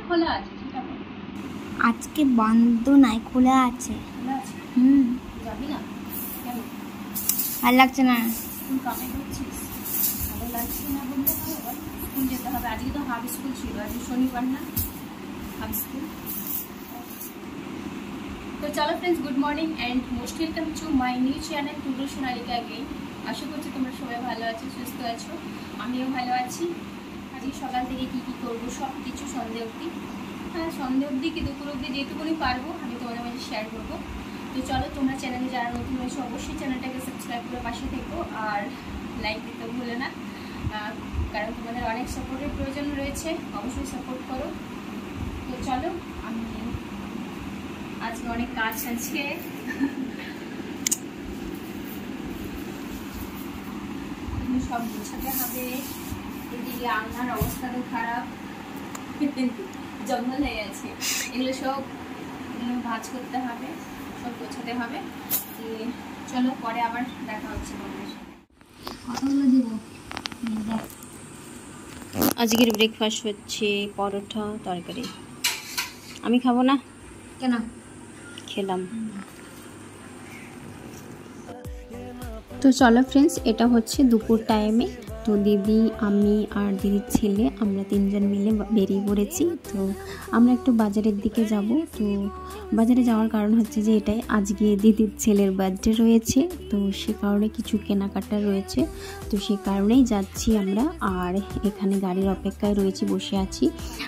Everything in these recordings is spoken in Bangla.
খোলা আছে? সেটা বল। আজকে বন্ধ নাই, খোলা আছে। খোলা আছে? যাবি না কেন? ভালো লাগছে না। তুই কামে করছিস, ভালো লাগছে না বললে হবে? বল, স্কুল যেতে হবে। আজকে তো হাফ স্কুল ছিল, আজকে শনিবার না, হাফ স্কুল। তো চলো friends, good morning and most welcome to my new channel Tudu Sonalika again. আশা করছি তোমরা সবাই ভালো আছো, সুস্থ আছো, আমিও ভালো আছি। আজকে সকাল থেকে কী কী করবো সব কিছু সন্ধ্যে অবধি, হ্যাঁ সন্ধ্যে অবধি কি দুপুর অবধি যেটুকুনি পারবো আমি তোমাদের মাঝে শেয়ার করবো। তো চলো, তোমরা চ্যানেলে যারা নতুন হয়েছে অবশ্যই চ্যানেলটাকে সাবস্ক্রাইব করে পাশে থেকো, আর লাইক দিতে ভুলো না, কারণ তোমাদের অনেক সাপোর্টের প্রয়োজন রয়েছে, অবশ্যই সাপোর্ট করো। তো চলো, আমি আজকে অনেক কাজ আছে, সব গুছাতে হবে। এদিকে রান্নার অবস্থা তো খারাপ, জঙ্গল হয়ে আছে, এগুলো সব ভাজ করতে হবে, সব গোছাতে হবে। চলো পরে আবার দেখা হচ্ছে তোমাদের সাথে। কতগুলো দেব? আজকের ব্রেকফাস্ট হচ্ছে পরোটা তরকারি। আমি খাবো না। কেন? খেলাম। তো চলো ফ্রেন্ডস, এটা হচ্ছে দুপুর টাইমে। তো দিদি, আমি আর দিদির ছেলে আমরা তিনজন মিলে বেরিয়ে পড়েছি। তো আমরা একটু বাজারের দিকে যাব। তো বাজারে যাওয়ার কারণ হচ্ছে যে এটাই, আজকে দিদির ছেলের বার্থডে রয়েছে, তো সে কারণে কিছু কেনাকাটা রয়েছে, তো সে কারণেই যাচ্ছি আমরা। আর এখানে গাড়ির অপেক্ষায় রয়েছি, বসে আছি।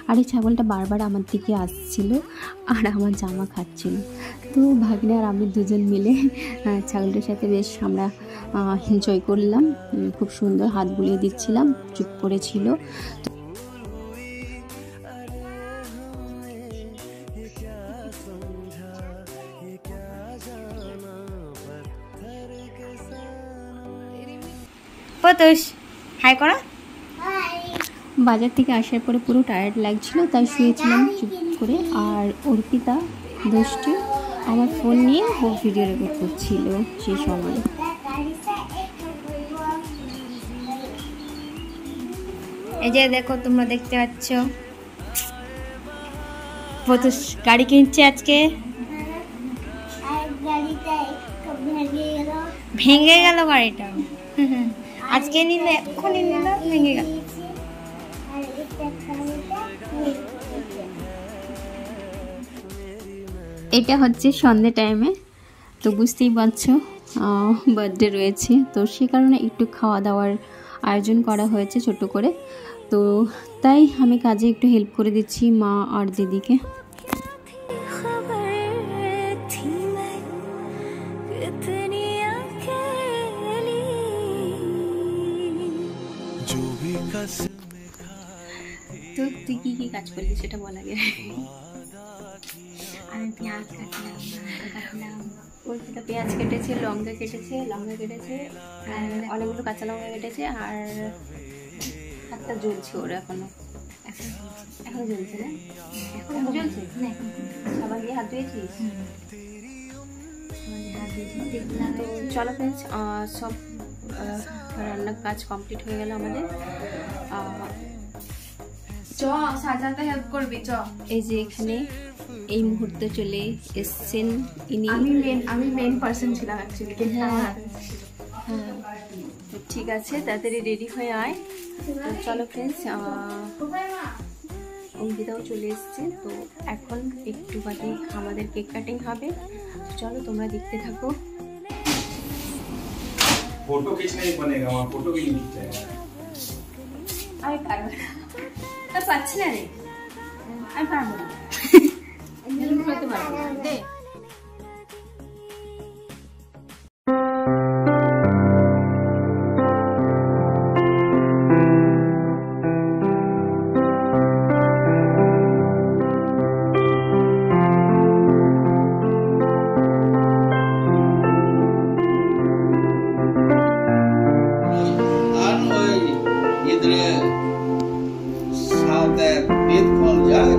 আর এই ছাগলটা বারবার আমার দিকে আসছিল আর আমার জামা খাচ্ছিল। তো ভাগ্নে আর আমি দুজন মিলে ছাগলটার সাথে বেশ আমরা এনজয় করলাম, খুব সুন্দর হাত বুলিয়ে দিচ্ছিলাম, চুপ করেছিল। পতোষ হাই করো। বাজার থেকে আসার পরে পুরো টায়ার্ড লাগছিল, তাই শুয়েছিলাম চুপ করে। আর অর্পিতা দুষ্টু আমার ফোন নিয়ে ও ভিডিও রেকর্ড করছিল সেই সময়। এই যে দেখো, তোমরা দেখতে পাচ্ছ পতোষ গাড়ি কিনছে আজকে। ভেঙে গেল গাড়িটা, আজকে নিলে এক্ষুনি নিল, ভেঙে গেল। এটা হচ্ছে সন্ধ্যে টাইমে, তো বুঝতেই পারছো বার্থডে রয়েছে, তো সে কারণে একটু খাওয়া দাওয়ার আয়োজন করা হয়েছে ছোট করে। তো তাই আমি কাজে একটু হেল্প করে দিচ্ছি মা আর দিদিকে। তো তুই কি কি কাজ করলি সেটা বল আগে। আমি পেঁয়াজ কাটলাম, অর্পিতা পেঁয়াজ কেটেছে, লঙ্কা কেটেছে, আর অনেকগুলো কাঁচা লঙ্কা কেটেছে, আর হাতটা জ্বলছে ওর এখনো জ্বলছে না? এখনো জ্বলছে। সবাই গিয়ে হাত ধুয়েছিস? তো চলো ফ্রেন্ডস, সব রান্নার কাজ কমপ্লিট হয়ে গেল আমাদের। সাজাতে হেল্প করবি চ। এই যে এখানে এই মুহূর্তে চলে এসছেন ইনি। আমি মেন পার্সন ছিলাম অ্যাকচুয়ালি। হ্যাঁ, ঠিক আছে, তাড়াতাড়ি রেডি হয়ে আয়। তো চলো ফ্রেন্ডস, অঙ্কিতাও চলে এসছে। তো এখন একটু বাদে আমাদের কেক কাটিং হবে, চলো তোমরা দেখতে থাকো। फोटो खींचने ही बनेगा, वहाँ फोटो भी नहीं खींचेगा। আমি পারবো না, পাচ্ছি না রে, আমি পারবো না, করতে পারবো না। দে इधर साउथ है, बीत कौन जाए